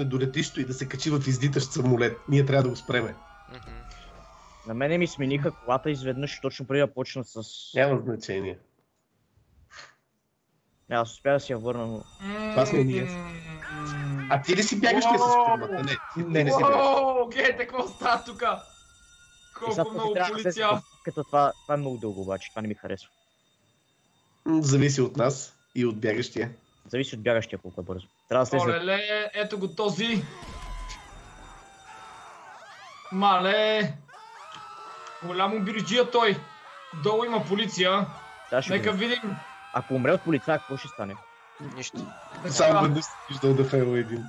до летището и да се качи в издитащ самолет. Ние трябва да го спреме. На мене ми смениха колата изведнъж, точно преди да почна с... Няма значение. Аз успя да си я върна, но... Това сме ние. А ти ли си бягащия с фирмата? Не си бягаш. Гледайте какво става тука! Колко много полиция! Като това е много дълго обаче, това не ми харесва. Зависи от нас и от бягащия. Зависи от бягащия колко е бързо. Трябва да слезе... Олеле, ето го този! Мале! Голямо бирджия той! Долу има полиция. Нека видим. Ако умре от полицая, какво ще стане? Нищо. Само веднъж си виждал да фейла един.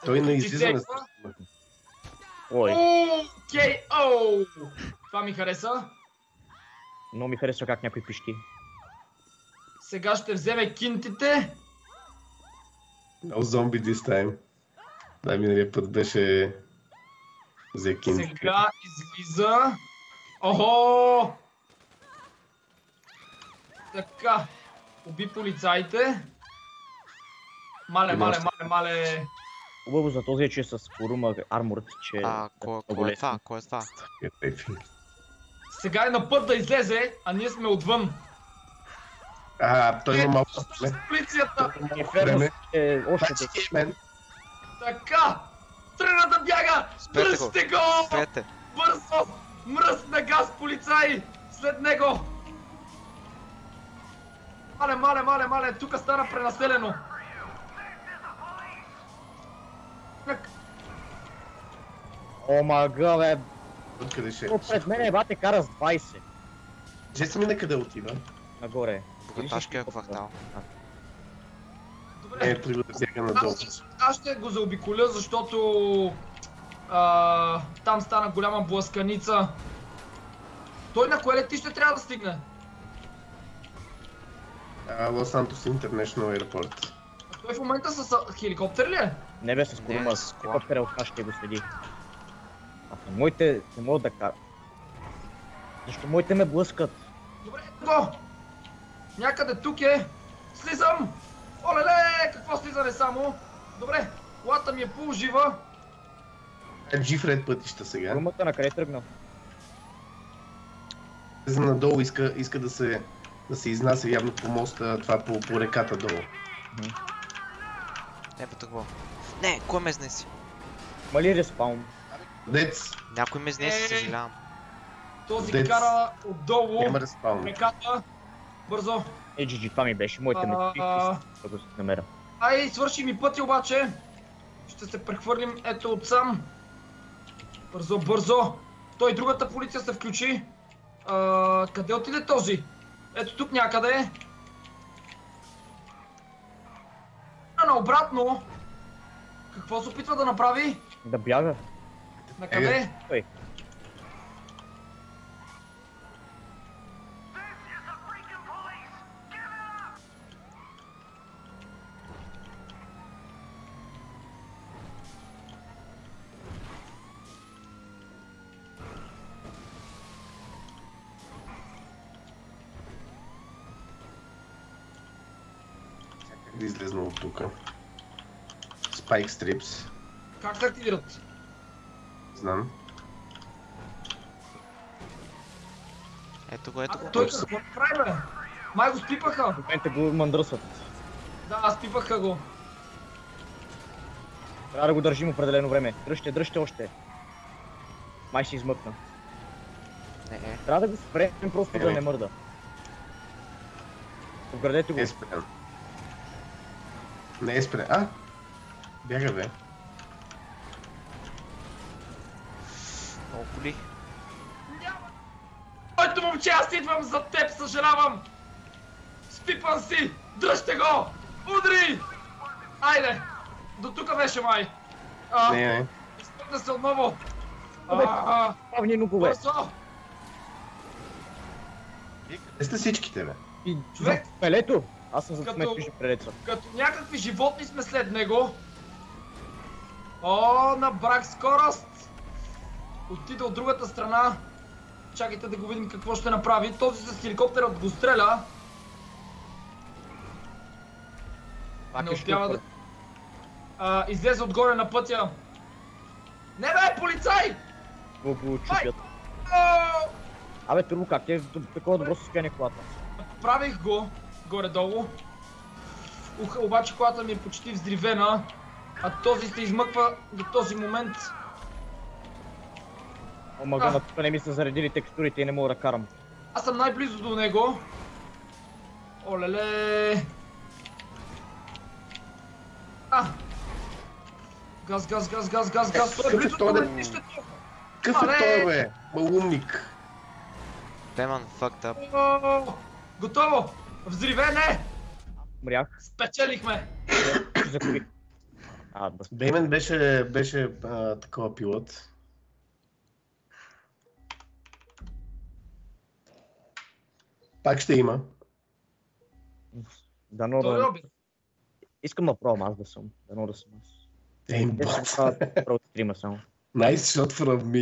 Той не излиза на стъпка. Ой. Окей, оу! Това ми хареса. Много ми харесва как някой пищи. Сега ще вземе кинтите. No zombie this time. Да, миналия път беше... взе кинтите. Сега излиза. Охо! Така. Уби полицаите. Мале. Хубаво за този, че е с порума арморът, че... Кой е това? Кой е това? Сега е на път да излезе, а ние сме отвън. Той има малко време. Полицията! Още така! Тръгна да бяга! Дръжте го! Спрете! Бързо! Мръсна газ, полицаи! След него! Мале! Тук стана пренаселено! О, мага, бе! Откъде ще? Пред мен бате кара с 20. Жеста ми на къде отива? Нагоре. Богаташкия квартал. Добре. Трябва да бяга надолу. Аз ще го заобиколя, защото там стана голяма блъсканица. Той на кое летище трябва да стигне? Лос Сантос International Airport. Той в момента с хеликоптер ли е? Не бе с колума, с хеликоптера от нас ще го следи. Моите не могат да карат. Защо моите ме блъскат? Добре, го! Някъде тук е! Слизам! Олеле! Какво слизане само? Добре, колата ми е полужива. Джифред пътища сега. Колумата на къде е тръгнал? Надолу иска да се изнася явно по моста, това по реката долу. Не, кой ме изнеси? Мали респаун? Дец! Някой ме изнеси, съжалявам. Този кара отдолу реката. Бързо. GG, това ми беше, моите ме да го намеря. Ай, свърши ми пътя обаче. Ще се прехвърлим ето отсам. Бързо. Той другата полиция се включи. Къде отиде този? Ето тук някъде. Наобратно. Какво се опитва да направи? Да бяга. На къде? Той. Да излезна от тука. Spike Strips. Как се активират? Знам. Ето го. Той какво прави, бе? Май го спипаха. В момента го мъндръсват. Да, спипаха го. Трябва да го държим определено време. Дръжте още. Май ще измъкна. Трябва да го спрем просто да не мърда. Обградете го. Не е спрян. Не е спрян. Бяга, бе. Много коли. Който момче, аз идвам за теб, съжалявам! Спипан си! Дръжте го! Удри! Айде! До тука беше май! Не. Изпъкна се отново! Павни нукове! Бързо! Къде сте всичките, бе? Човек! Пелето! Аз съм за сметка ще прелеца. Като някакви животни сме след него. Набрах скорост! Отида от другата страна. Чакайте да го видим какво ще направи. Този с хеликоптерът го стреля. Пак Не е успява щупър. да... излезе отгоре на пътя. Не бе, полицай! Го чупят. О! Абе, Турбо, как е в такова добро състояние колата? Правих го горе-долу. Обаче колата ми е почти взривена. А този се измъква до този момент. Омага, тук не ми са заредили текстурите и не мога да карам. Аз съм най-близо до него. Олеле! Газ, газ, газ, газ, газ, газ! Той е близо до летището! Какъв е той, бе? Малумник. Деман, fucked up. О, готово! Взривен е! Умрях. Спечелихме! Закупих. Да. Деймен беше такова пилот. Пак ще има. Дано Той да... роби. Искам да пробвам аз да съм. Дано да съм аз. Дейм Те ще бот. правят про стрима само. Nice shot from me.